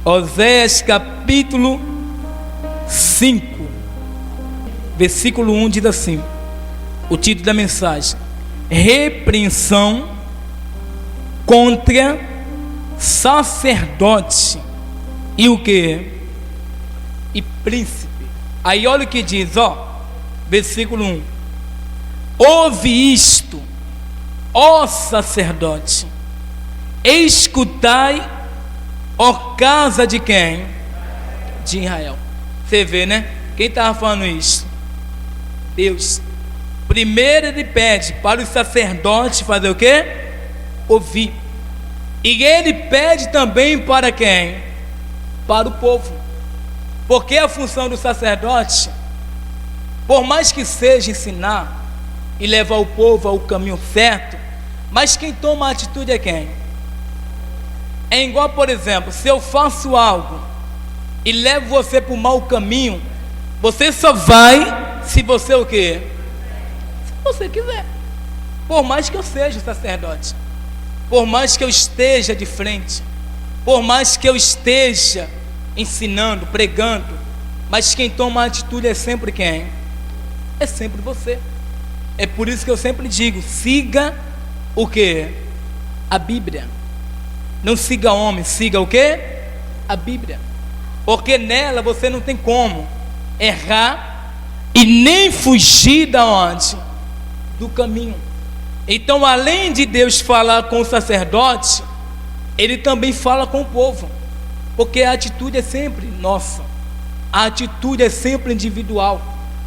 Oséias capítulo 5, versículo 1 diz assim, o título da mensagem: repreensão contra sacerdote e o que? E príncipe. Aí olha o que diz, versículo 1: ouve isto, ó sacerdote, escutai, ó casa de quem? De Israel. Você vê, né? Quem estava falando isso? Deus. Primeiro ele pede para os sacerdotes fazer o quê? Ouvir. E ele pede também para quem? Para o povo. Porque a função do sacerdote, por mais que seja ensinar e levar o povo ao caminho certo, mas quem toma a atitude é quem? É igual, por exemplo, se eu faço algo e levo você para o mau caminho, você só vai se você o quê? Se você quiser. Por mais que eu seja sacerdote, por mais que eu esteja de frente, por mais que eu esteja ensinando, pregando, mas quem toma a atitude é sempre quem? É sempre você. É por isso que eu sempre digo: siga o que? A Bíblia. Não siga homem, siga o que? A Bíblia. Porque nela você não tem como errar e nem fugir da onde? Do caminho. Então, além de Deus falar com o sacerdote, Ele também fala com o povo, porque a atitude é sempre nossa, a atitude é sempre individual.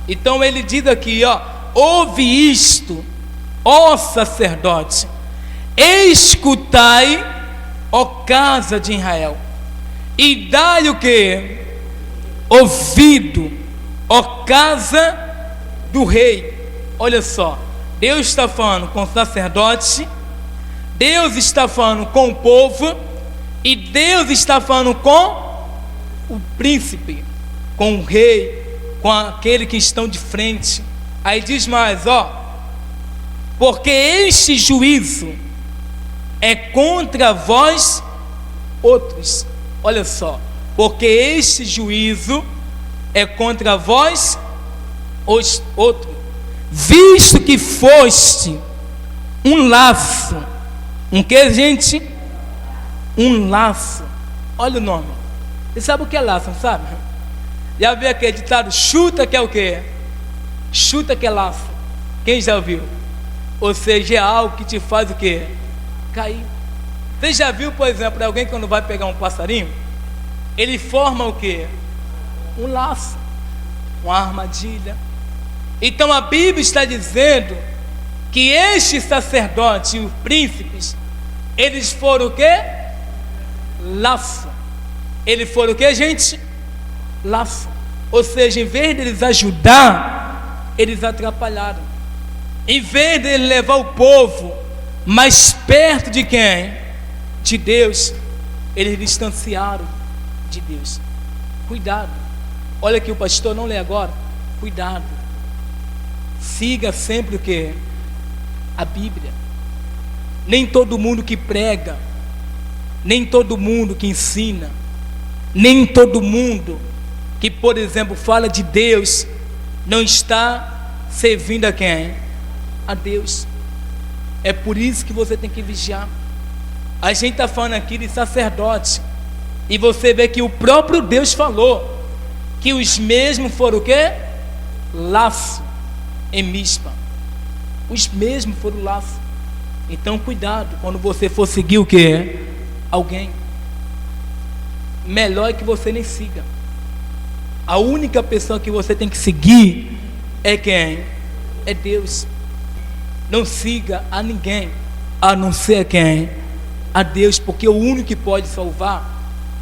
Então Ele diz aqui, ouve isto, ó sacerdote, escutai, ó casa de Israel, e dai o que? Ouvido, ó casa do rei. Olha só, Deus está falando com o sacerdote, Deus está falando com o povo, e Deus está falando com o príncipe, com o rei, com aquele que estão de frente. Aí diz mais, porque este juízo é contra vós outros. Olha só, porque este juízo é contra vós os outros, visto que foste um laço. Um que, gente? Um laço. Olha o nome. Você sabe o que é laço, não sabe? Já viu aquele ditado: chuta que é o quê? Chuta que é laço. Quem já ouviu? Ou seja, é algo que te faz o quê? Cair. Você já viu, por exemplo, alguém quando vai pegar um passarinho, ele forma o quê? Um laço, uma armadilha. Então a Bíblia está dizendo que estes sacerdotes e os príncipes, eles foram o quê? Laço. Eles foram o quê, gente? Laço. Ou seja, em vez de eles ajudar, eles atrapalharam. Em vez de ele levar o povo mais perto de quem? De Deus, eles distanciaram de Deus. Cuidado. Olha que o pastor não lê agora. Cuidado. Siga sempre o que? A Bíblia. Nem todo mundo que prega, nem todo mundo que ensina, nem todo mundo que, por exemplo, fala de Deus, não está servindo a quem? A Deus. É por isso que você tem que vigiar. A gente está falando aqui de sacerdote, e você vê que o próprio Deus falou que os mesmos foram o quê? Laço em Mispa. Os mesmos foram laço. Então cuidado quando você for seguir o quê? Alguém. Melhor é que você nem siga. A única pessoa que você tem que seguir é quem? É Deus. Não siga a ninguém, a não ser quem? A Deus, porque o único que pode salvar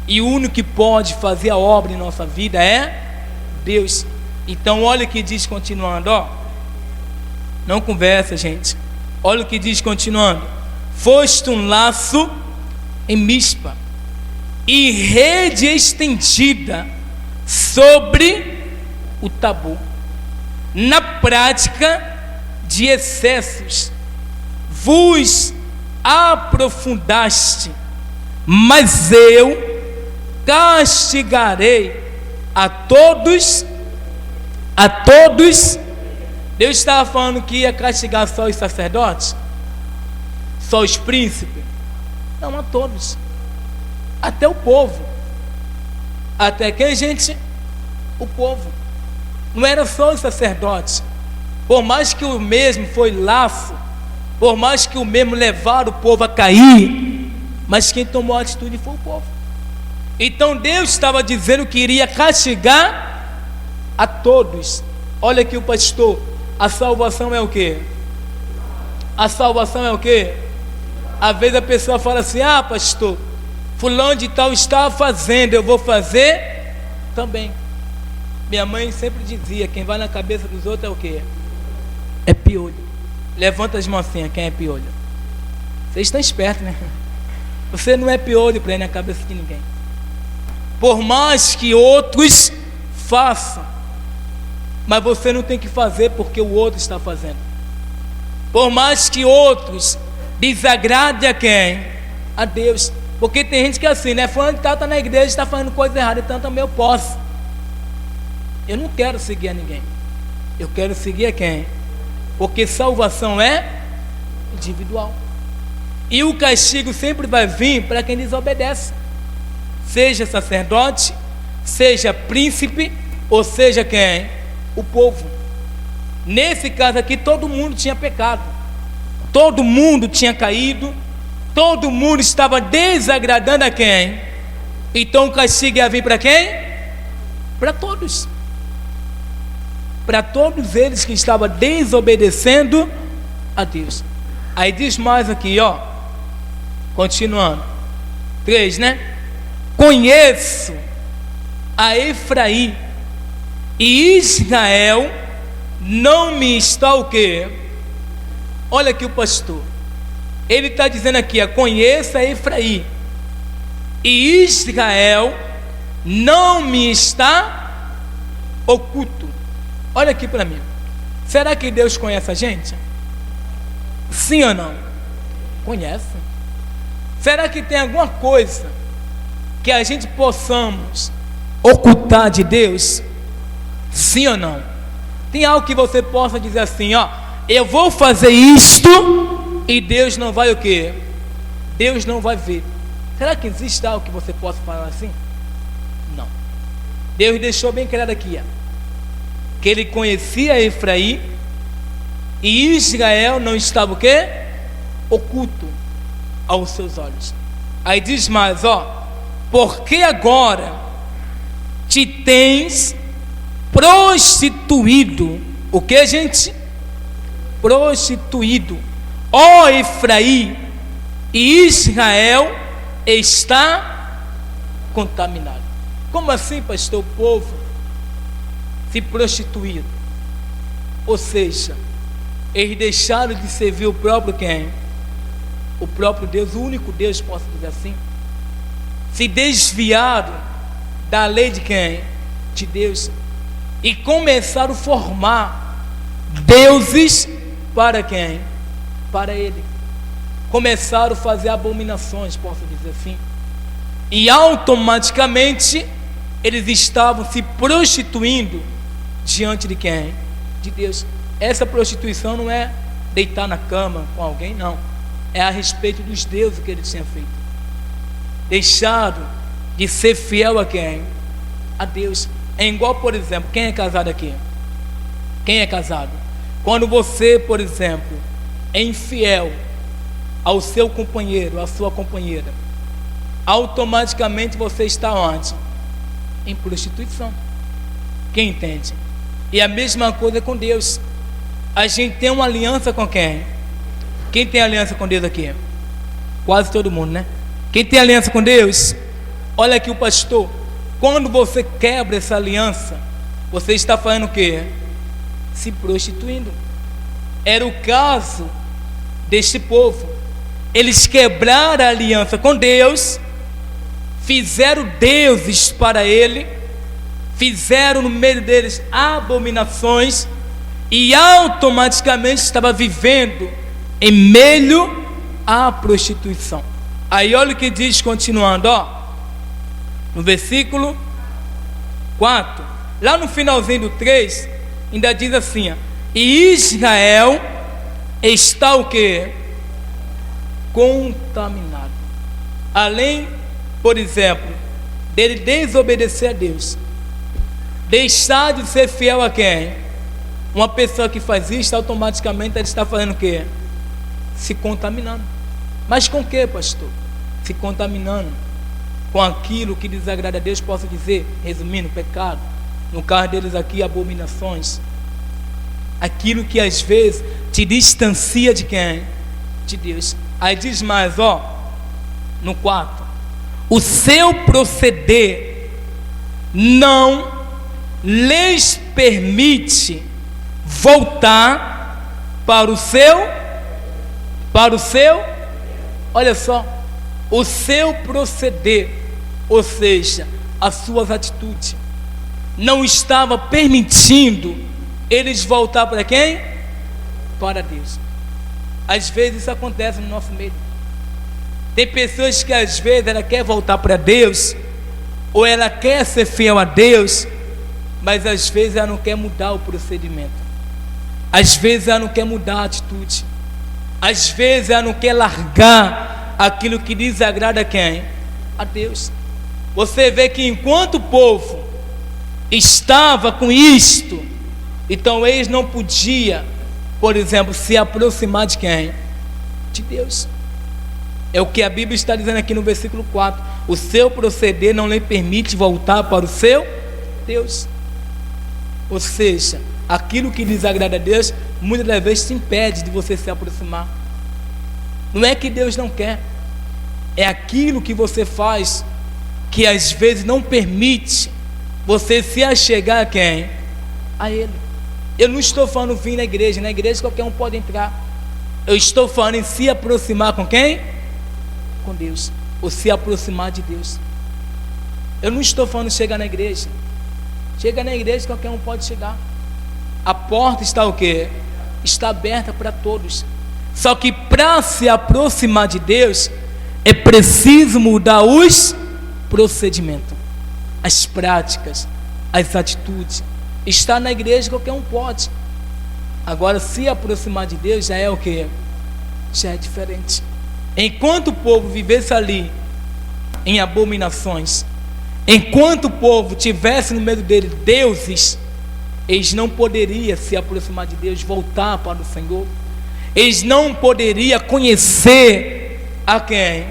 e o único que pode fazer a obra em nossa vida é Deus. Então olha o que diz continuando, não conversa, gente. Olha o que diz continuando: foste um laço em Mispa e rede estendida sobre o Tabu. Na prática de excessos vos aprofundaste, mas eu castigarei a todos. Deus estava falando que ia castigar só os sacerdotes, só os príncipes? Não, a todos, até o povo. Até quem, gente? O povo. Não era só os sacerdotes. Por mais que o mesmo foi laço, por mais que o mesmo levaram o povo a cair, mas quem tomou a atitude foi o povo. Então Deus estava dizendo que iria castigar a todos. Olha aqui o pastor, a salvação é o quê? A salvação é o quê? Às vezes a pessoa fala assim: ah, pastor, fulano de tal está fazendo, eu vou fazer também. Minha mãe sempre dizia: quem vai na cabeça dos outros é o quê? É piolho. Levanta as mãozinhas, quem é piolho? Vocês estão espertos, né? Você não é piolho para ir na cabeça de ninguém. Por mais que outros façam, mas você não tem que fazer porque o outro está fazendo. Por mais que outros desagradem a quem? A Deus. Porque tem gente que é assim, né? Fulano de tal está na igreja, está fazendo coisa errada, então também eu posso. Eu não quero seguir a ninguém. Eu quero seguir a quem? Porque salvação é individual. E o castigo sempre vai vir para quem desobedece. Seja sacerdote, seja príncipe, ou seja quem? O povo. Nesse caso aqui, todo mundo tinha pecado. Todo mundo tinha caído. Todo mundo estava desagradando a quem? Então o castigo ia vir para quem? Para todos. Para todos eles que estavam desobedecendo a Deus. Aí diz mais aqui, ó, continuando, 3, né? Conheço a Efraim e Israel não me está o quê? Olha aqui o pastor, ele está dizendo aqui, ó, conheça a Efraim e Israel não me está oculto. Olha aqui para mim, será que Deus conhece a gente? Sim ou não? Conhece. Será que tem alguma coisa que a gente possamos ocultar de Deus? Sim ou não? Tem algo que você possa dizer assim, ó, eu vou fazer isto e Deus não vai o quê? Deus não vai ver. Será que existe algo que você possa falar assim? Não. Deus deixou bem claro aqui, ó, que ele conhecia Efraim e Israel não estava o quê? Oculto aos seus olhos. Aí diz mais, ó, porque agora te tens prostituído. O que, gente? Prostituído. Ó Efraim e Israel está contaminado. Como assim, pastor? O povo se prostituíram, ou seja, eles deixaram de servir o próprio quem? O próprio Deus, o único Deus, posso dizer assim. Se desviaram da lei de quem? De Deus, e começaram a formar deuses para quem? Para ele. Começaram a fazer abominações, posso dizer assim, e automaticamente eles estavam se prostituindo diante de quem? De Deus. Essa prostituição não é deitar na cama com alguém, não. É a respeito dos deuses que eles tinham feito. Deixaram de ser fiel a quem? A Deus. É igual, por exemplo, quem é casado aqui? Quem é casado? Quando você, por exemplo, é infiel ao seu companheiro, à sua companheira, automaticamente você está onde? Em prostituição. Quem entende? E a mesma coisa com Deus. A gente tem uma aliança com quem? Quem tem aliança com Deus aqui? Quase todo mundo, né? Quem tem aliança com Deus? Olha aqui o pastor. Quando você quebra essa aliança, você está fazendo o quê? Se prostituindo. Era o caso deste povo. Eles quebraram a aliança com Deus, fizeram deuses para ele, fizeram no meio deles abominações, e automaticamente estava vivendo em meio à prostituição. Aí olha o que diz continuando, ó, No versículo 4. Lá no finalzinho do 3, ainda diz assim, ó, e Israel está o quê? Contaminado. Além, por exemplo, dele desobedecer a Deus, deixar de ser fiel a quem? Uma pessoa que faz isso, automaticamente ele está fazendo o quê? Se contaminando. Mas com o que, pastor? Se contaminando com aquilo que desagrada a Deus, posso dizer, resumindo, pecado. No caso deles aqui, abominações. Aquilo que às vezes te distancia de quem? De Deus. Aí diz mais, ó, no 4, o seu proceder não lhes permite voltar para o seu, olha só, o seu proceder, ou seja, as suas atitudes, não estava permitindo eles voltar para quem? Para Deus. Às vezes isso acontece no nosso meio. Tem pessoas que às vezes ela quer voltar para Deus, ou ela quer ser fiel a Deus, mas às vezes ela não quer mudar o procedimento, às vezes ela não quer mudar a atitude, às vezes ela não quer largar aquilo que desagrada a quem? A Deus. Você vê que enquanto o povo estava com isto, então eles não podiam, por exemplo, se aproximar de quem? De Deus. É o que a Bíblia está dizendo aqui no versículo 4. O seu proceder não lhe permite voltar para o seu Deus. Ou seja, aquilo que desagrada a Deus, muitas das vezes te impede de você se aproximar. Não é que Deus não quer, é aquilo que você faz que às vezes não permite você se achegar a quem? A Ele. Eu não estou falando vir na igreja qualquer um pode entrar. Eu estou falando em se aproximar com quem? Com Deus, ou se aproximar de Deus. Eu não estou falando chegar na igreja. Chega na igreja, qualquer um pode chegar. A porta está o quê? Está aberta para todos. Só que para se aproximar de Deus, é preciso mudar os procedimentos, as práticas, as atitudes. Estar na igreja, qualquer um pode. Agora, se aproximar de Deus, já é o quê? Já é diferente. Enquanto o povo vivesse ali em abominações, enquanto o povo tivesse no meio dele deuses, eles não poderiam se aproximar de Deus, voltar para o Senhor. Eles não poderiam conhecer a quem?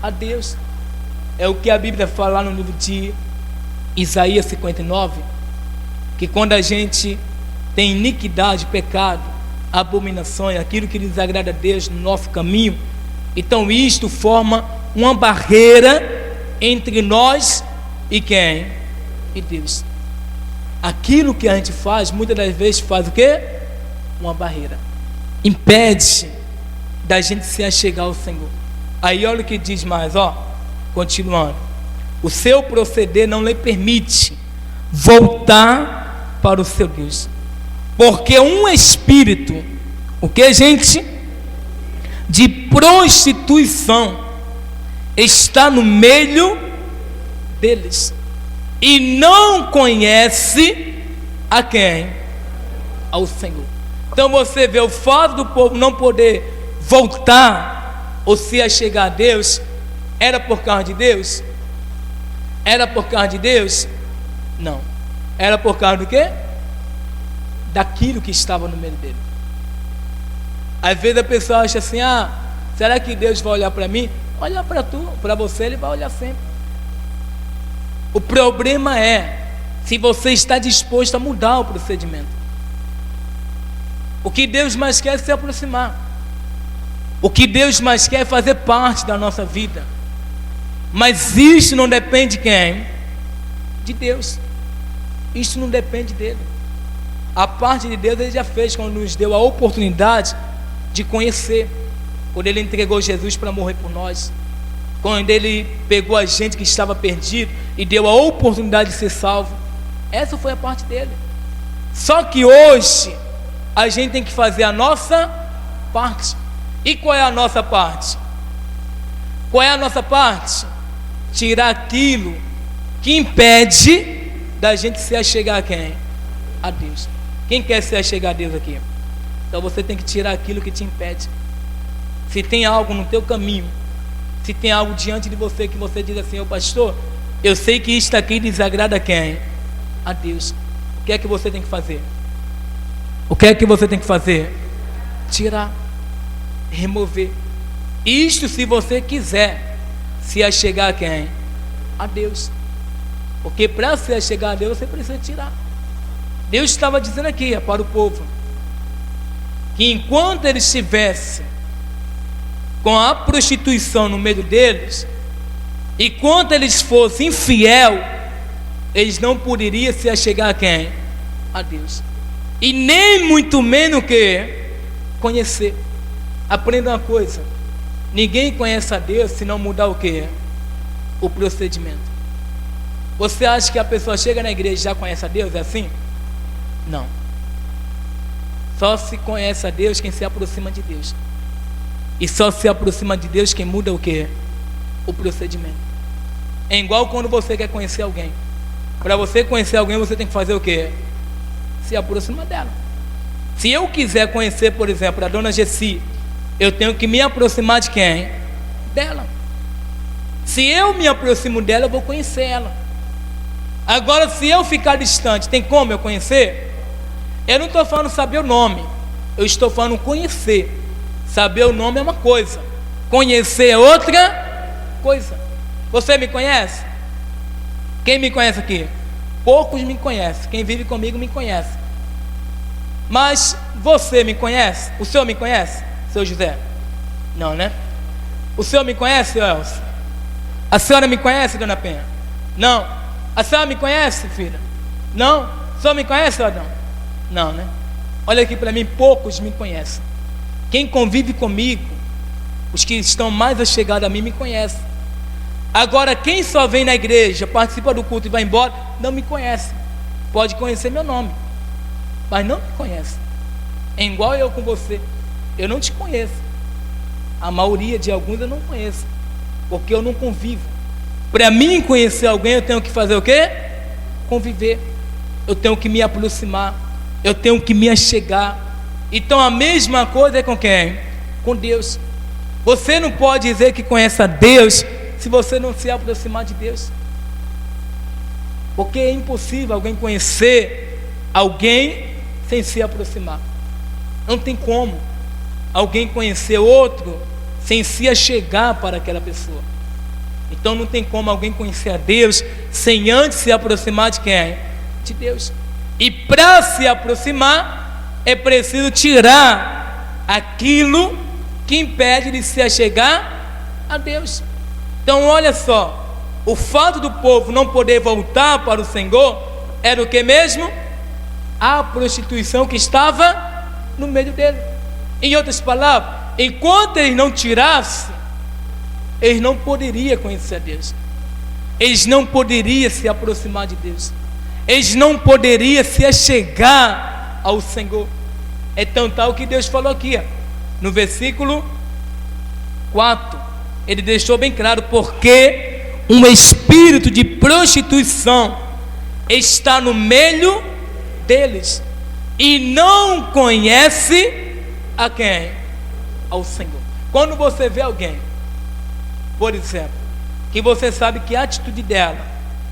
A Deus. É o que a Bíblia fala lá no livro de Isaías 59, que quando a gente tem iniquidade, pecado, abominações, aquilo que desagrada a Deus no nosso caminho, então isto forma uma barreira entre nós e quem? E Deus. Aquilo que a gente faz, muitas das vezes faz o quê? Uma barreira. Impede da gente se achegar ao Senhor. Aí olha o que diz mais, ó, continuando. O seu proceder não lhe permite voltar para o seu Deus. Porque um espírito, o que, gente? De prostituição está no meio deles e não conhece a quem? Ao Senhor. Então você vê o fato do povo não poder voltar ou se achegar a Deus, era por causa de Deus? Era por causa de Deus? Não. Era por causa do quê? Daquilo que estava no meio dele. Às vezes a pessoa acha assim, será que Deus vai olhar para mim? Olhar para tu, para você Ele vai olhar sempre. O problema é se você está disposto a mudar o procedimento. O que Deus mais quer é se aproximar. O que Deus mais quer é fazer parte da nossa vida. Mas isso não depende de quem? De Deus. Isso não depende dele. A parte de Deus Ele já fez quando nos deu a oportunidade de conhecer. Quando Ele entregou Jesus para morrer por nós. Quando Ele pegou a gente que estava perdido e deu a oportunidade de ser salvo. Essa foi a parte dele. Só que hoje a gente tem que fazer a nossa parte. E qual é a nossa parte? Qual é a nossa parte? Tirar aquilo que impede da gente se achegar a quem? A Deus. Quem quer se achegar a Deus aqui? Então você tem que tirar aquilo que te impede. Se tem algo no teu caminho, se tem algo diante de você que você diz assim: ô pastor, eu sei que isto aqui desagrada a quem? A Deus. O que é que você tem que fazer? O que é que você tem que fazer? Tirar, remover. Isto se você quiser se achegar a quem? A Deus. Porque para se achegar a Deus você precisa tirar. Deus estava dizendo aqui para o povo que enquanto eles estivessem com a prostituição no meio deles, e quando eles fossem infiel, eles não poderiam se achegar a quem? A Deus. E nem muito menos que conhecer. Aprenda uma coisa: ninguém conhece a Deus se não mudar o que? O procedimento. Você acha que a pessoa chega na igreja e já conhece a Deus? É assim? Não. Só se conhece a Deus quem se aproxima de Deus. E só se aproxima de Deus quem muda o que? O procedimento. É igual quando você quer conhecer alguém. Para você conhecer alguém, você tem que fazer o que? Se aproximar dela. Se eu quiser conhecer, por exemplo, a dona Gessi, eu tenho que me aproximar de quem? Dela. Se eu me aproximo dela, eu vou conhecer ela. Agora, se eu ficar distante, tem como eu conhecer? Eu não estou falando saber o nome, eu estou falando conhecer. Saber o nome é uma coisa, conhecer é outra coisa. Você me conhece? Quem me conhece aqui? Poucos me conhecem. Quem vive comigo me conhece. Mas você me conhece? O senhor me conhece, seu José? Não, né? O senhor me conhece, Elcio? A senhora me conhece, dona Penha? Não. A senhora me conhece, filha? Não. O senhor me conhece, Adão? Não, né? Olha aqui para mim, poucos me conhecem. Quem convive comigo, os que estão mais achegados a mim, me conhecem. Agora, quem só vem na igreja, participa do culto e vai embora, não me conhece. Pode conhecer meu nome, mas não me conhece. É igual eu com você. Eu não te conheço. A maioria de alguns eu não conheço, porque eu não convivo. Para mim conhecer alguém, eu tenho que fazer o quê? Conviver. Eu tenho que me aproximar. Eu tenho que me achegar. Então a mesma coisa é com quem? Com Deus. Você não pode dizer que conhece a Deus se você não se aproximar de Deus. Porque é impossível alguém conhecer alguém sem se aproximar. Não tem como alguém conhecer outro sem se achegar para aquela pessoa. Então não tem como alguém conhecer a Deus sem antes se aproximar de quem? De Deus. E para se aproximar é preciso tirar aquilo que impede de se achegar a Deus. Então olha só, o fato do povo não poder voltar para o Senhor era o que mesmo? A prostituição que estava no meio dele. Em outras palavras, enquanto eles não tirassem, eles não poderiam conhecer a Deus. Eles não poderiam se aproximar de Deus. Eles não poderiam se achegar ao Senhor. Então tal o que Deus falou aqui, no versículo 4, ele deixou bem claro: porque um espírito de prostituição está no meio deles e não conhece a quem? Ao Senhor. Quando você vê alguém, por exemplo, que você sabe que a atitude dela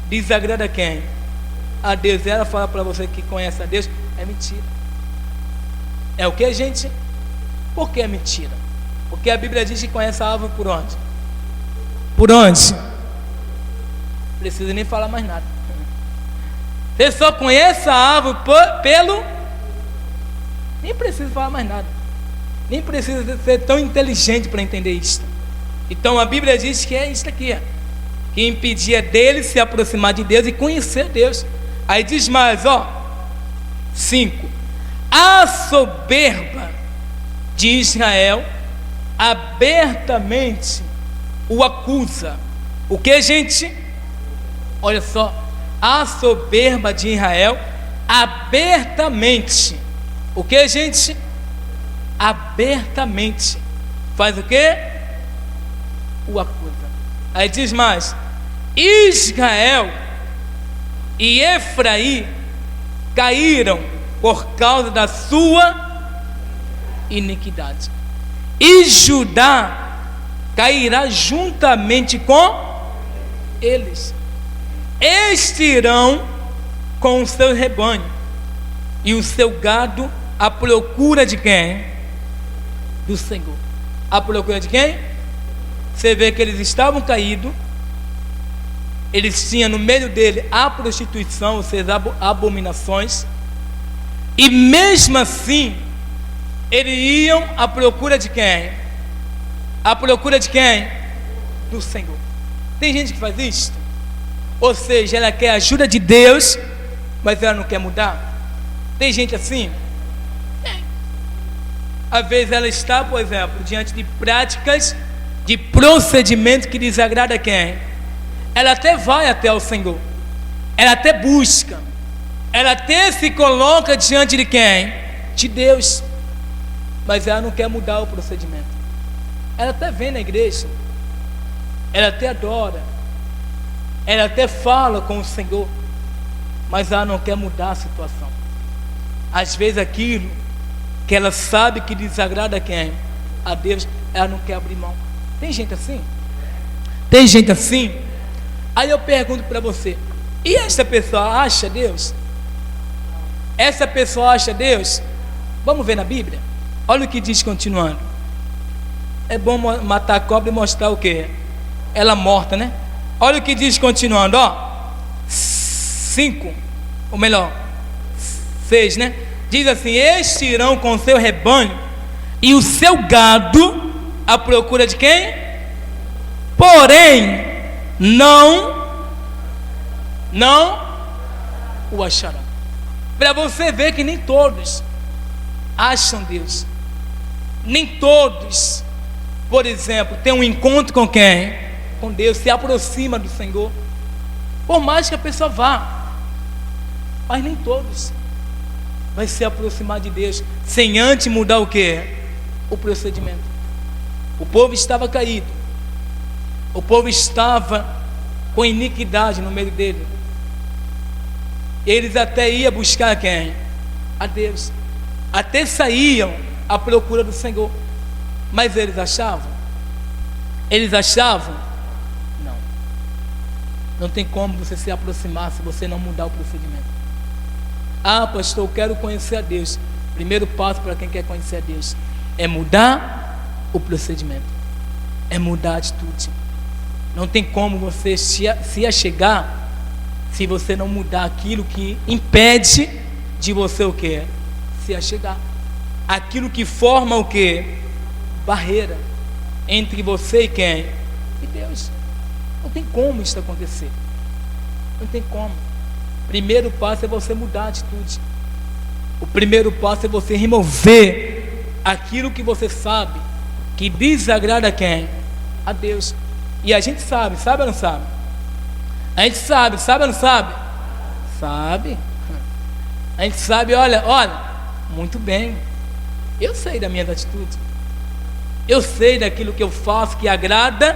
desagrada a quem? A Deus. Ela fala para você que conhece a Deus, é mentira. É o que, gente? Por que é mentira? Porque a Bíblia diz que conhece a árvore por onde? Por onde? Não precisa nem falar mais nada. Você só conhece a árvore pelo... Nem precisa falar mais nada. Nem precisa ser tão inteligente para entender isso. Então a Bíblia diz que é isso aqui, que impedia dele se aproximar de Deus e conhecer Deus. Aí diz mais, 5: a soberba de Israel abertamente o acusa. O que, gente? Olha só, a soberba de Israel abertamente. O que, gente? Abertamente faz o que? O acusa. Aí diz mais: Israel e Efraim caíram por causa da sua iniquidade. E Judá cairá juntamente com eles. Estes irão com o seu rebanho e o seu gado à procura de quem? Do Senhor. À procura de quem? Você vê que eles estavam caídos. Eles tinham no meio dele a prostituição, ou seja, abominações. E mesmo assim, eles iam à procura de quem? À procura de quem? Do Senhor. Tem gente que faz isso. Ou seja, ela quer a ajuda de Deus, mas ela não quer mudar. Tem gente assim? Tem. Às vezes ela está, por exemplo, diante de práticas, de procedimento que desagrada quem? Ela até vai até o Senhor. Ela até busca. Ela até se coloca diante de quem? De Deus. Mas ela não quer mudar o procedimento. Ela até vem na igreja. Ela até adora. Ela até fala com o Senhor. Mas ela não quer mudar a situação. Às vezes aquilo que ela sabe que desagrada quem? A Deus, ela não quer abrir mão. Tem gente assim? Tem gente assim? Aí eu pergunto para você: e essa pessoa acha Deus? Essa pessoa acha Deus? Vamos ver na Bíblia? Olha o que diz continuando. É bom matar a cobra e mostrar o que? Ela morta, né? Olha o que diz continuando, ó. 5, ou melhor, 6, né? Diz assim: estes irão com o seu rebanho e o seu gado à procura de quem? Porém, não o acharão. Para você ver que nem todos acham Deus. Nem todos, por exemplo, tem um encontro com quem? Com Deus, se aproxima do Senhor. Por mais que a pessoa vá, mas nem todos vai se aproximar de Deus sem antes mudar o que? O procedimento. O povo estava caído. O povo estava com iniquidade no meio dele. Eles até iam buscar quem? A Deus. Até saíam à procura do Senhor. Mas eles achavam? Eles achavam? Não. Não tem como você se aproximar se você não mudar o procedimento. Ah, pastor, eu quero conhecer a Deus. Primeiro passo para quem quer conhecer a Deus é mudar o procedimento. É mudar a atitude. Não tem como você se achegar se você não mudar aquilo que impede de você o que? Se achegar. Aquilo que forma o que? Barreira entre você e quem? E Deus. Não tem como isso acontecer. Não tem como. O primeiro passo é você mudar a atitude. O primeiro passo é você remover aquilo que você sabe que desagrada a quem? A Deus. E a gente sabe ou não sabe? A gente sabe ou não sabe? Sabe. A gente sabe, olha, muito bem. Eu sei das minhas atitudes. Eu sei daquilo que eu faço que agrada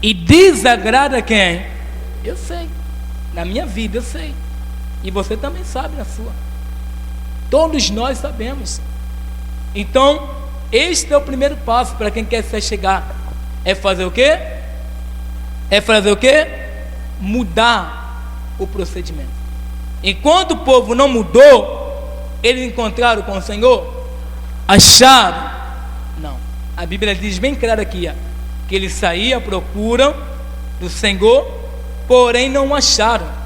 e desagrada quem? Eu sei. Na minha vida eu sei. E você também sabe na sua. Todos nós sabemos. Então, este é o primeiro passo para quem quer se chegar. É fazer o quê? É fazer o quê? Mudar o procedimento. Enquanto o povo não mudou, eles encontraram com o Senhor? Acharam? Não. A Bíblia diz bem claro aqui, ó, que eles saíam à procura do Senhor, porém não o acharam.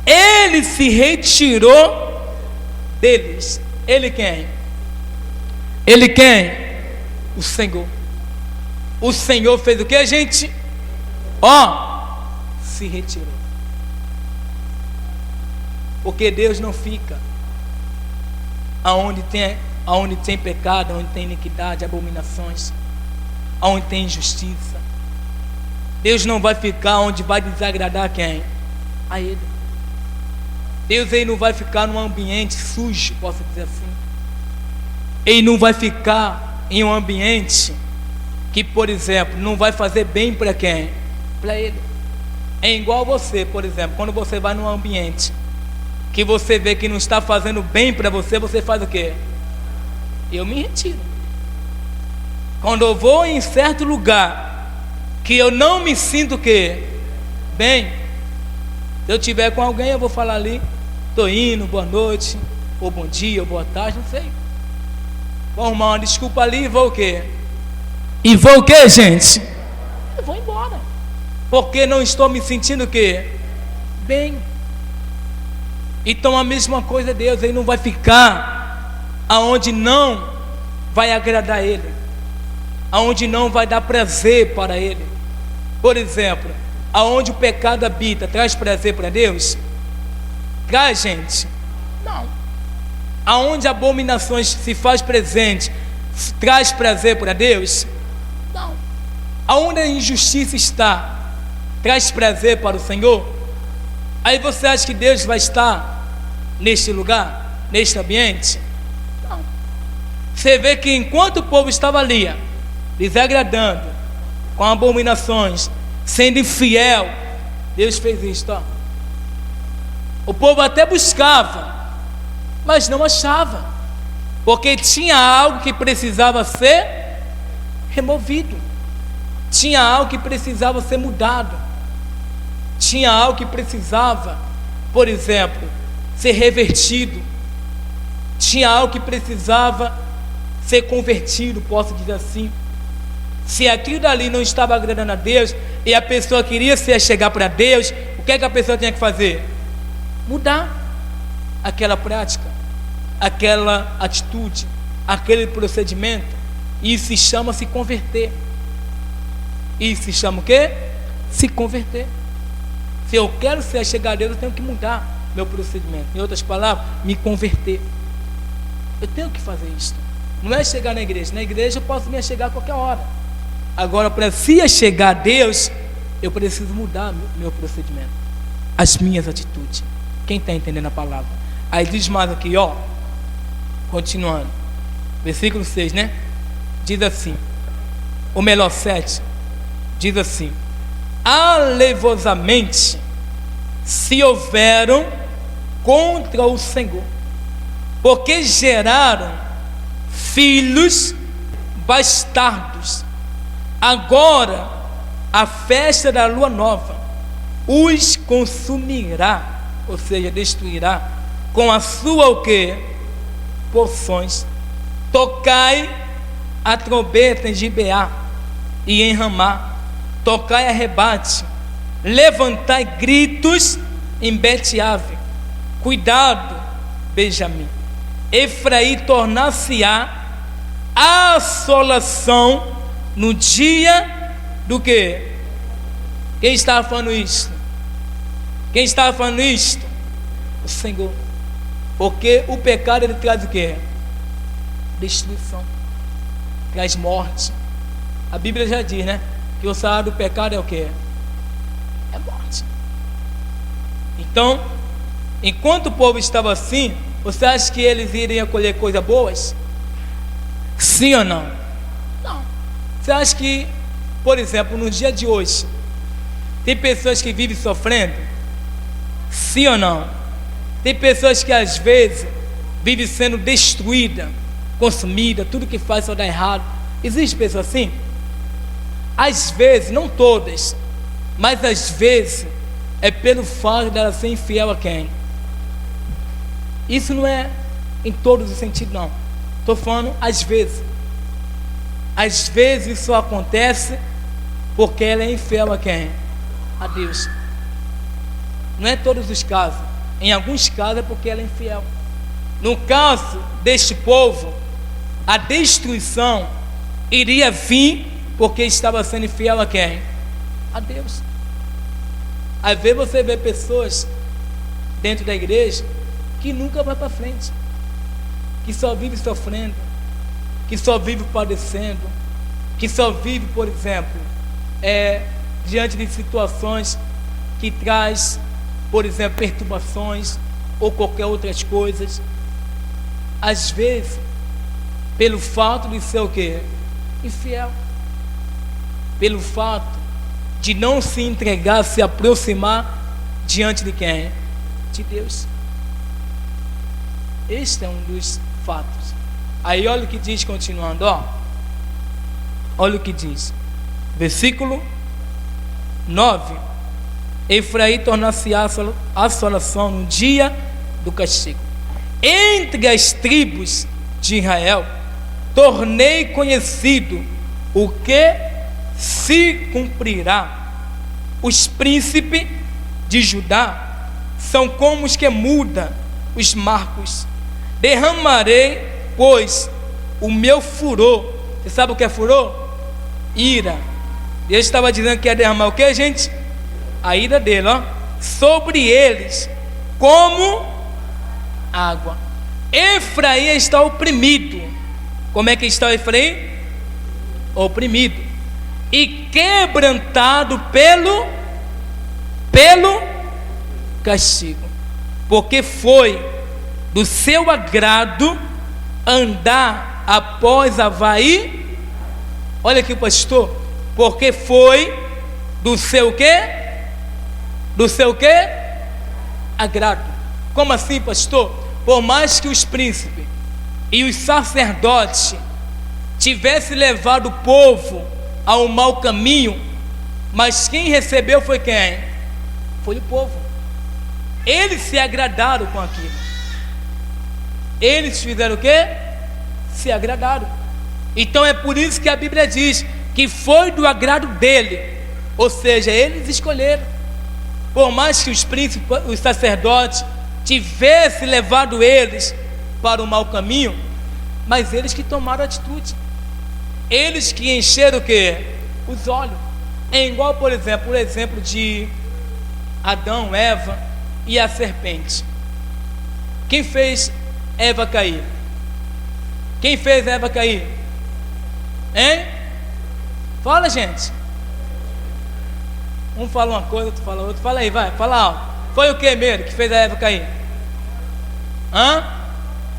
Ele se retirou deles. Ele quem? Ele quem? O Senhor. O Senhor fez o que, gente? Se retirou. Porque Deus não fica aonde tem pecado, onde tem iniquidade, abominações, aonde tem injustiça. Deus não vai ficar onde vai desagradar quem? A Ele. Deus aí não vai ficar num ambiente sujo, posso dizer assim. Ele não vai ficar em um ambiente que, por exemplo, não vai fazer bem para quem? Para Ele. É igual você, por exemplo, quando você vai num ambiente que você vê que não está fazendo bem para você, você faz o quê? Eu me retiro. Quando eu vou em certo lugar que eu não me sinto o quê? Bem, se eu estiver com alguém, eu vou falar ali, estou indo, boa noite, ou bom dia, ou boa tarde, não sei. Vou arrumar uma desculpa ali e vou o quê? E vou o quê, gente? Eu vou embora. Porque não estou me sentindo o quê? Bem. Então a mesma coisa é Deus, Ele não vai ficar aonde não vai agradar Ele, aonde não vai dar prazer para Ele. Por exemplo, aonde o pecado habita, traz prazer para Deus? Traz, gente? Não. Aonde abominações se faz presente, traz prazer para Deus? Não. Aonde a injustiça está, traz prazer para o Senhor? Aí você acha que Deus vai estar neste lugar, neste ambiente? Não. Você vê que enquanto o povo estava ali, desagradando, com abominações, sendo infiel, Deus fez isto, ó. O povo até buscava, mas não achava, porque tinha algo que precisava ser removido, tinha algo que precisava ser mudado, tinha algo que precisava, por exemplo, ser revertido, tinha algo que precisava ser convertido, posso dizer assim. Se aquilo dali não estava agradando a Deus e a pessoa queria se chegar para Deus, o que é que a pessoa tinha que fazer? Mudar aquela prática, aquela atitude, aquele procedimento. Isso se chama se converter. Isso se chama o quê? Se converter. Se eu quero se chegar a Deus, eu tenho que mudar meu procedimento. Em outras palavras, me converter. Eu tenho que fazer isso. Não é chegar na igreja. Na igreja eu posso me chegar a qualquer hora. Agora, para se chegar a Deus, eu preciso mudar meu procedimento, as minhas atitudes. Quem está entendendo a palavra? Aí diz mais aqui, ó, continuando, versículo 6, né? Diz assim, ou melhor, 7, diz assim: alevosamente se houveram contra o Senhor, porque geraram filhos bastardos. Agora a festa da lua nova os consumirá, ou seja, destruirá, com a sua o quê? Porções. Tocai a trombeta em Gibeá e em Ramá, tocai a rebate, levantai gritos em Bet-ave. Cuidado, Benjamim, Efraim tornar-se-á assolação no dia do quê? Quem estava falando isto? Quem estava falando isto? O Senhor. Porque o pecado ele traz o quê? Destruição, traz morte. A Bíblia já diz, né? Que o salário do pecado é o quê? É morte. Então, enquanto o povo estava assim, você acha que eles iriam colher coisas boas? Sim ou não? Não. Você acha que, por exemplo, no dia de hoje, tem pessoas que vivem sofrendo? Sim ou não? Tem pessoas que às vezes vivem sendo destruída, consumida, tudo que faz só dá errado. Existe pessoas assim? Às vezes, não todas, mas às vezes é pelo fato dela ser infiel a quem? Isso não é em todos os sentidos, não. Estou falando às vezes. Às vezes isso acontece porque ela é infiel a quem? A Deus. Não é todos os casos. Em alguns casos é porque ela é infiel. No caso deste povo, a destruição iria vir porque estava sendo infiel a quem? A Deus. Às vezes você vê pessoas dentro da igreja que nunca vai para frente, que só vive sofrendo, que só vive padecendo, que só vive, por exemplo, diante de situações que traz, por exemplo, perturbações ou qualquer outras coisas. Às vezes, pelo fato de ser o quê? Infiel, pelo fato de não se entregar, se aproximar diante de quem? De Deus. Este é um dos fatos. Aí olha o que diz, continuando, ó. Olha o que diz. Versículo 9. Efraim tornar-se a assolação no dia do castigo. Entre as tribos de Israel, tornei conhecido o que se cumprirá. Os príncipes de Judá são como os que mudam os marcos. Derramarei, pois, o meu furor. Você sabe o que é furor? Ira. Deus estava dizendo que ia derramar o que, gente? A ira dele, ó, sobre eles, como água. Efraim está oprimido. Como é que está o Efraim? Oprimido e quebrantado pelo castigo, porque foi do seu agrado andar após Avaí. Olha aqui, pastor. Porque foi do seu quê? Do seu quê? Agrado. Como assim, pastor? Por mais que os príncipes e os sacerdotes tivessem levado o povo ao mau caminho, mas quem recebeu foi quem? Foi o povo. Eles se agradaram com aquilo. Eles fizeram o quê? Se agradaram. Então é por isso que a Bíblia diz que foi do agrado dele. Ou seja, eles escolheram. Por mais que os príncipes, os sacerdotes tivessem levado eles para o mau caminho, mas eles que tomaram atitude. Eles que encheram o quê? Os olhos. É igual, por exemplo, o exemplo de Adão, Eva e a serpente. Quem fez Eva cair? Quem fez Eva cair? Hein? Fala, gente. Um fala uma coisa, outro fala outra. Fala aí, vai, fala alto. Foi o que mesmo que fez a Eva cair?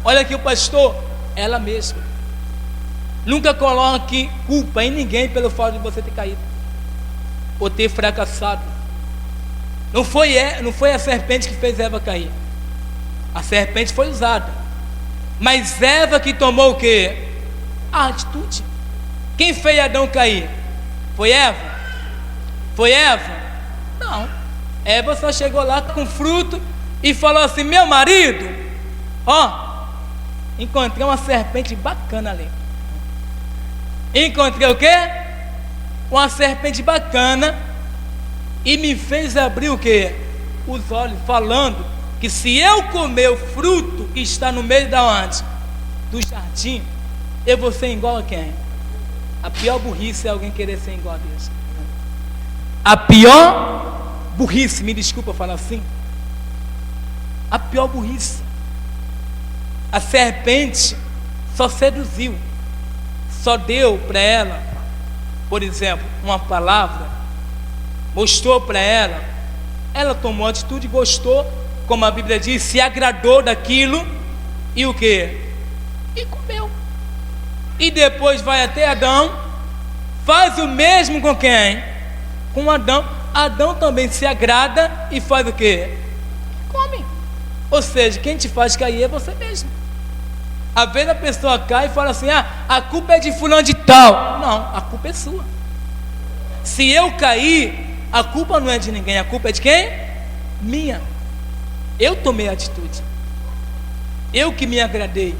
Olha aqui o pastor. Ela mesma. Nunca coloque culpa em ninguém pelo fato de você ter caído ou ter fracassado. Não foi a serpente que fez Eva cair. A serpente foi usada, mas Eva que tomou o que? A atitude. Quem fez Adão cair? Foi Eva? Foi Eva? Não. Eva só chegou lá com fruto e falou assim: meu marido, ó, encontrei uma serpente bacana ali. Encontrei o quê? Uma serpente bacana. E me fez abrir o quê? Os olhos, falando que se eu comer o fruto que está no meio da onde? Do jardim, eu vou ser igual a quem? A pior burrice é alguém querer ser igual a Deus. A pior burrice, me desculpa falar assim, a pior burrice. A serpente só seduziu, só deu para ela, por exemplo, uma palavra, mostrou para ela, ela tomou atitude, gostou, como a Bíblia diz, se agradou daquilo, e o que? E comeu. E depois vai até Adão, faz o mesmo com quem? Com Adão. Adão também se agrada e faz o que? Come. Ou seja, quem te faz cair é você mesmo. Às vezes a pessoa cai e fala assim: a culpa é de fulano de tal. Não, a culpa é sua. Se eu cair, a culpa não é de ninguém, a culpa é de quem? Minha. Eu tomei atitude. Eu que me agradei.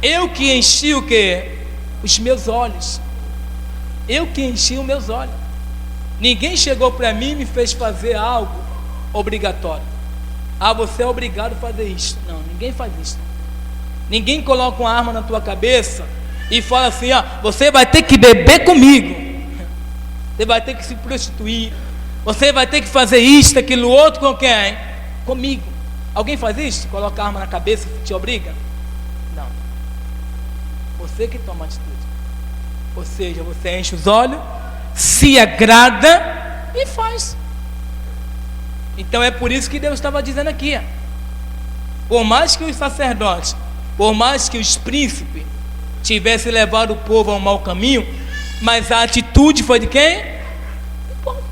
Eu que enchi o que? Os meus olhos. Eu que enchi os meus olhos. Ninguém chegou para mim e me fez fazer algo obrigatório. Você é obrigado a fazer isso. Não, ninguém faz isso. Ninguém coloca uma arma na tua cabeça e fala assim: você vai ter que beber comigo, você vai ter que se prostituir, você vai ter que fazer isso, aquilo, outro, com quem? Comigo. Alguém faz isso? Coloca a arma na cabeça e te obriga? Não. Você que toma atitude. Ou seja, você enche os olhos, se agrada e faz. Então é por isso que Deus estava dizendo aqui: por mais que os sacerdotes, por mais que os príncipes tivessem levado o povo ao mau caminho, mas a atitude foi de quem? Do povo.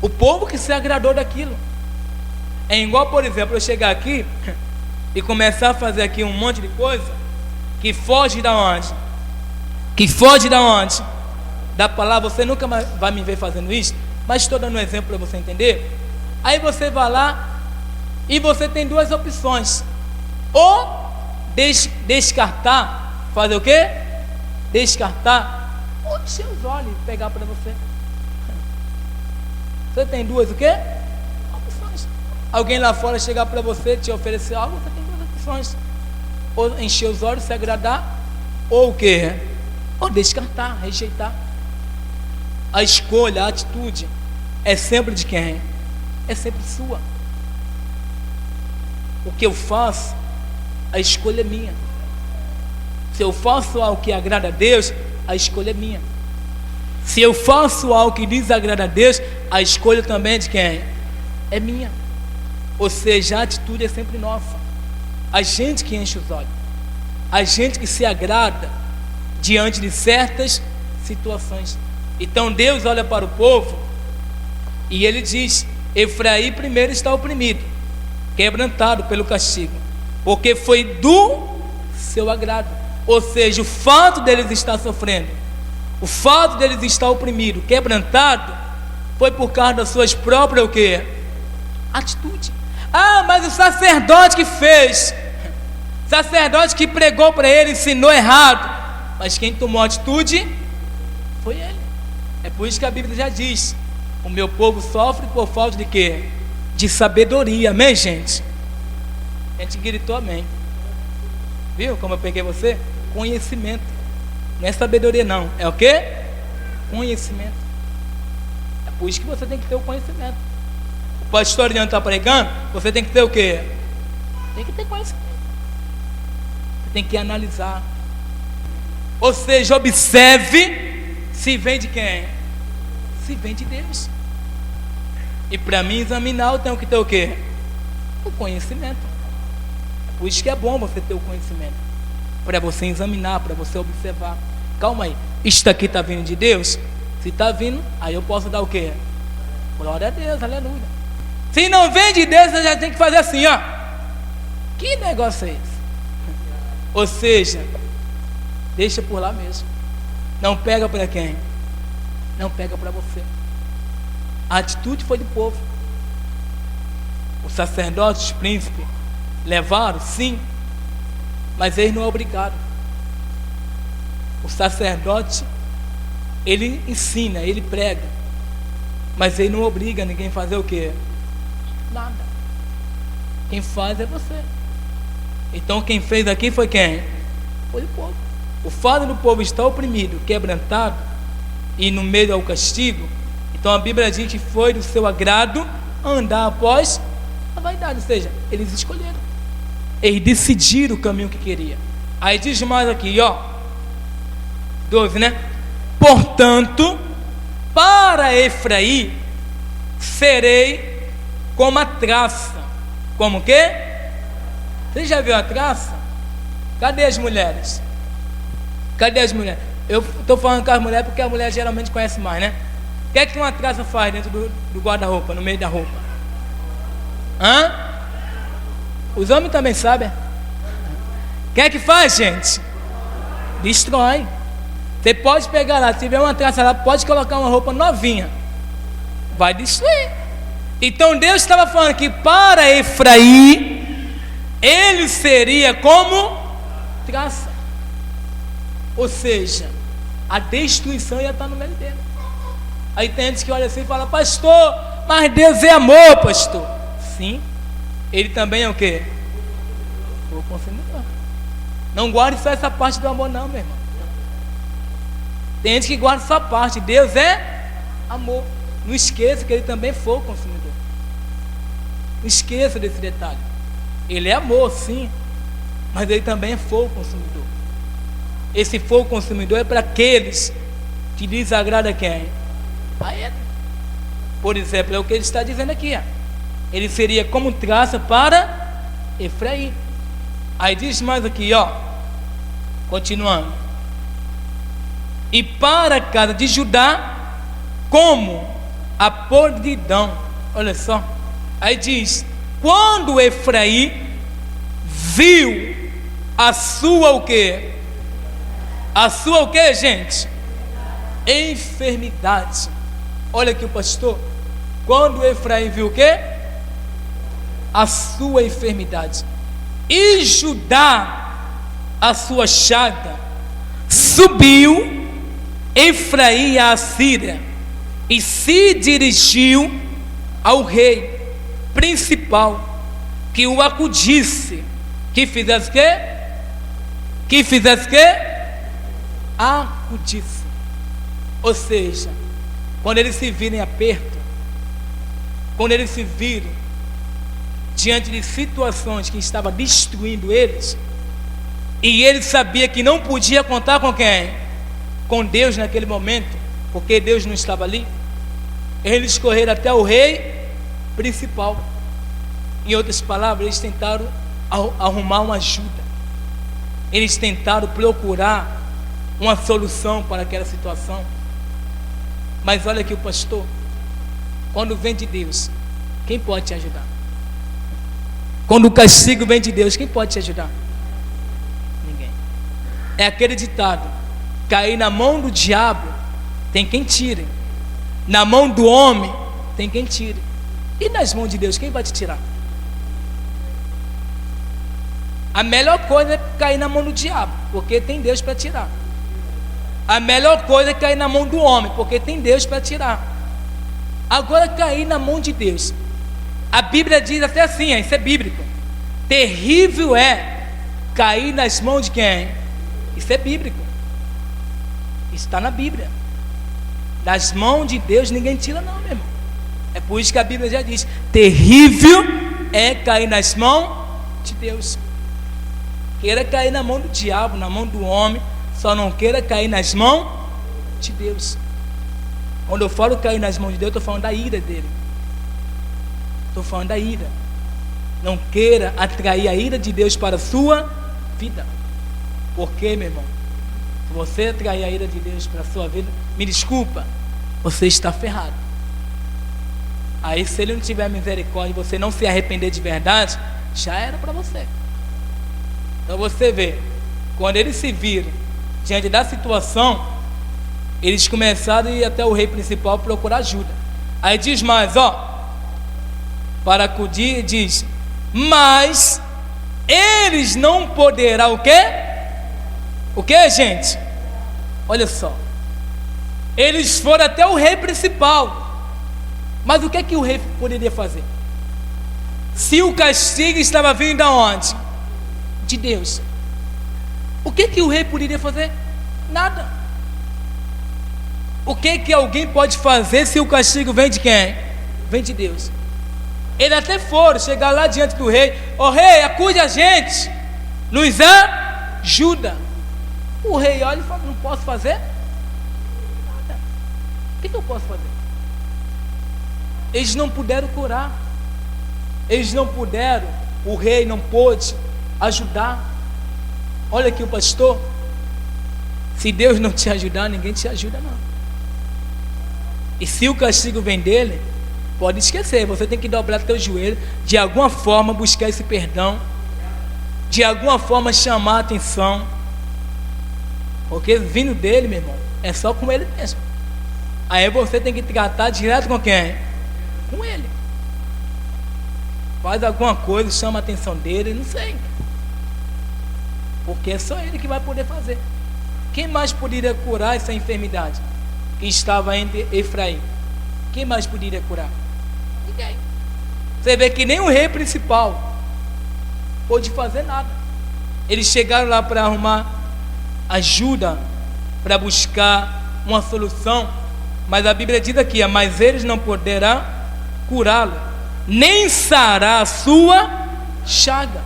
O povo que se agradou daquilo. É igual, por exemplo, eu chegar aqui e começar a fazer aqui um monte de coisa que foge da onde? Que foge da onde? Da palavra. Você nunca mais vai me ver fazendo isso, mas estou dando um exemplo para você entender. Aí você vai lá e você tem duas opções: ou descartar, fazer o quê? Descartar, ou encher os olhos e pegar para você. Você tem duas o quê? Opções. Alguém lá fora chegar para você, te oferecer algo, você tem duas opções: ou encher os olhos, se agradar, ou o quê? Ou descartar, rejeitar. A escolha, a atitude é sempre de quem? É sempre sua. O que eu faço, a escolha é minha. Se eu faço algo que agrada a Deus, a escolha é minha. Se eu faço algo que desagrada a Deus, a escolha também é de quem? É minha. Ou seja, a atitude é sempre nossa. A gente que enche os olhos, a gente que se agrada diante de certas situações. Então Deus olha para o povo e Ele diz: Efraim primeiro está oprimido, quebrantado pelo castigo, porque foi do seu agrado. Ou seja, o fato deles estar sofrendo, o fato deles estar oprimido, quebrantado, foi por causa das suas próprias o quê? Atitude. Ah, mas o sacerdote que fez, sacerdote que pregou para ele, ensinou errado, mas quem tomou atitude foi ele. É por isso que a Bíblia já diz: o meu povo sofre por falta de quê? De sabedoria. Amém, gente? A gente gritou amém. Viu como eu peguei você? Conhecimento. Não é sabedoria não, é o quê? Conhecimento. É por isso que você tem que ter o conhecimento. O pastor Leandro está pregando, você tem que ter o quê? Tem que ter conhecimento. Você tem que analisar. Ou seja, observe se vem de quem? Se vem de Deus. E para mim examinar, eu tenho que ter o quê? O conhecimento. Por isso que é bom você ter o conhecimento, para você examinar, para você observar. Calma aí, isto aqui está vindo de Deus? Se está vindo, aí eu posso dar o quê? Glória a Deus, aleluia. Se não vem de Deus, você já tem que fazer assim, ó. Que negócio é esse? Ou seja, deixa por lá mesmo. Não pega para quem? Não pega para você. A atitude foi do povo. Os sacerdotes, os príncipes levaram, sim, mas eles não obrigaram. O sacerdote, ele ensina, ele prega, mas ele não obriga ninguém a fazer o quê? Nada. Quem faz é você. Então quem fez aqui foi quem? Foi o povo. O fato do povo estar oprimido, quebrantado e no meio ao castigo, então a Bíblia diz que foi do seu agrado andar após a vaidade. Ou seja, eles escolheram, eles decidiram o caminho que queria. Aí diz mais aqui, ó, 12, né? Portanto, para Efraim serei como a traça. Como o quê? Você já viu a traça? Cadê as mulheres? Cadê as mulheres? Eu estou falando com as mulheres porque a mulher geralmente conhece mais, né? O que é que uma traça faz dentro do guarda-roupa, no meio da roupa? Hã? Os homens também sabem. O que é que faz, gente? Destrói. Você pode pegar lá, se tiver uma traça lá, pode colocar uma roupa novinha, vai destruir. Então Deus estava falando que para Efraim, ele seria como traça. Ou seja, a destruição ia estar no meio dele. Aí tem gente que olha assim e fala: pastor, mas Deus é amor, pastor. Sim, ele também é o quê? O consumidor. Não guarde só essa parte do amor não, meu irmão. Tem gente que guarda só parte. Deus é amor. Não esqueça que ele também foi o consumidor. Não esqueça desse detalhe. Ele é amor, sim, mas ele também foi o consumidor. Esse fogo consumidor é para aqueles que desagrada quem? A ele. Por exemplo, é o que ele está dizendo aqui, ó. Ele seria como traça para Efraim. Aí diz mais aqui, ó, continuando: e para a casa de Judá, como a podridão. Olha só. Aí diz: quando Efraim viu a sua o quê? A sua o quê, gente? Enfermidade. Olha aqui o pastor. Quando Efraim viu o quê? A sua enfermidade. E Judá a sua chaga. Subiu Efraim à Síria e se dirigiu ao rei principal, que o acudisse, que fizesse quê? Que fizesse quê? Acudisse. Ou seja, quando eles se virem aperto, quando eles se viram diante de situações que estavam destruindo eles, e ele sabia que não podia contar com quem? Com Deus naquele momento, porque Deus não estava ali. Eles correram até o rei principal. Em outras palavras, eles tentaram arrumar uma ajuda. Eles tentaram procurar uma solução para aquela situação. Mas olha aqui o pastor. Quando vem de Deus, quem pode te ajudar? Quando o castigo vem de Deus, quem pode te ajudar? Ninguém. É aquele ditado: cair na mão do diabo, tem quem tire. Na mão do homem, tem quem tire. E nas mãos de Deus, quem vai te tirar? A melhor coisa é cair na mão do diabo, porque tem Deus para tirar. A melhor coisa é cair na mão do homem, porque tem Deus para tirar. Agora, cair na mão de Deus, a Bíblia diz até assim, isso é bíblico: terrível é cair nas mãos de quem? Isso é bíblico. Isso está na Bíblia. Das mãos de Deus ninguém tira não, meu irmão. É por isso que a Bíblia já diz: terrível é cair nas mãos de Deus. Queira cair na mão do diabo, na mão do homem, só não queira cair nas mãos de Deus. Quando eu falo cair nas mãos de Deus, eu estou falando da ira dele. Estou falando da ira. Não queira atrair a ira de Deus para a sua vida. Porque, meu irmão, se você atrair a ira de Deus para a sua vida, me desculpa, você está ferrado. Aí, se ele não tiver misericórdia e você não se arrepender de verdade, já era para você. Então você vê, quando eles se viram diante da situação, eles começaram a ir até o rei principal procurar ajuda. Aí diz mais, para acudir, diz: mas eles não poderão o quê? O quê, gente? Olha só. Eles foram até o rei principal. Mas o que é que o rei poderia fazer? Se o castigo estava vindo de onde? De Deus. O que é que o rei poderia fazer? Nada. O que é que alguém pode fazer se o castigo vem de quem? Vem de Deus. Eles até foram chegar lá diante do rei: ó rei, acude a gente, nos ajuda. O rei olha e fala: não posso fazer nada. O que eu posso fazer? Eles não puderam curar. Eles não puderam. O rei não pôde ajudar. Olha aqui o pastor: se Deus não te ajudar, ninguém te ajuda não. E se o castigo vem dele, pode esquecer, você tem que dobrar teu joelho, de alguma forma buscar esse perdão, de alguma forma chamar a atenção, porque vindo dele, meu irmão, é só com ele mesmo. Aí você tem que tratar direto com quem? Com ele. Faz alguma coisa, chama a atenção dele, não sei, porque é só ele que vai poder fazer. Quem mais poderia curar essa enfermidade que estava entre Efraim? Quem mais poderia curar? Ninguém. Você vê que nem o rei principal pôde fazer nada. Eles chegaram lá para arrumar ajuda, para buscar uma solução, mas a Bíblia diz aqui: mas eles não poderão curá-lo, nem sarar a sua chaga,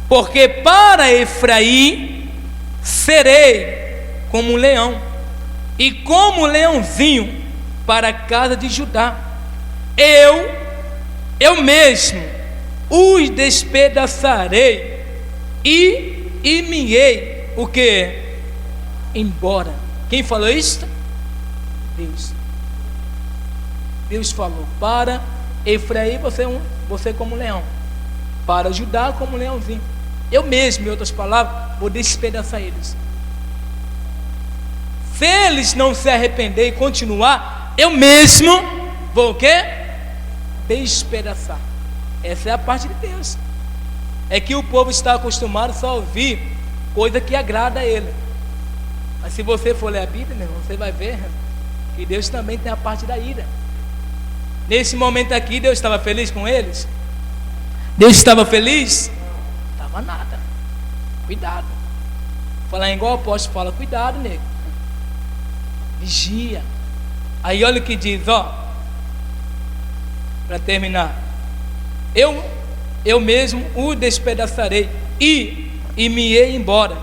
porque para Efraim serei como um leão, e como um leãozinho para a casa de Judá. Eu mesmo os despedaçarei e me ei o que? Embora. Quem falou isso? Deus. Deus falou: para Efraim você como leão, para Judá como leãozinho. Eu mesmo, em outras palavras, vou despedaçar eles. Se eles não se arrepender e continuar, eu mesmo vou o quê? Despedaçar. Essa é a parte de Deus. É que o povo está acostumado só a ouvir coisa que agrada a ele. Mas se você for ler a Bíblia, meu irmão, você vai ver que Deus também tem a parte da ira. Nesse momento aqui, Deus estava feliz com eles? Deus estava feliz? Não estava nada. Cuidado. Falar igual o apóstolo fala: cuidado, nego. Vigia. Aí olha o que diz, ó, para terminar: eu mesmo o despedaçarei e me ei embora,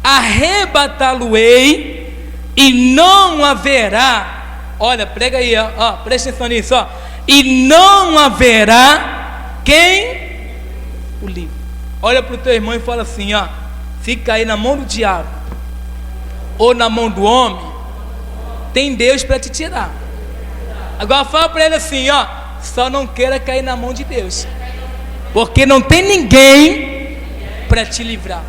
arrebatá-lo-ei e não haverá, olha, prega aí, ó, presta atenção nisso, ó, e não haverá quem o livre. Olha para o teu irmão e fala assim, ó: se cair na mão do diabo ou na mão do homem, tem Deus para te tirar. Agora fala para ele assim, ó: só não queira cair na mão de Deus, porque não tem ninguém para te livrar.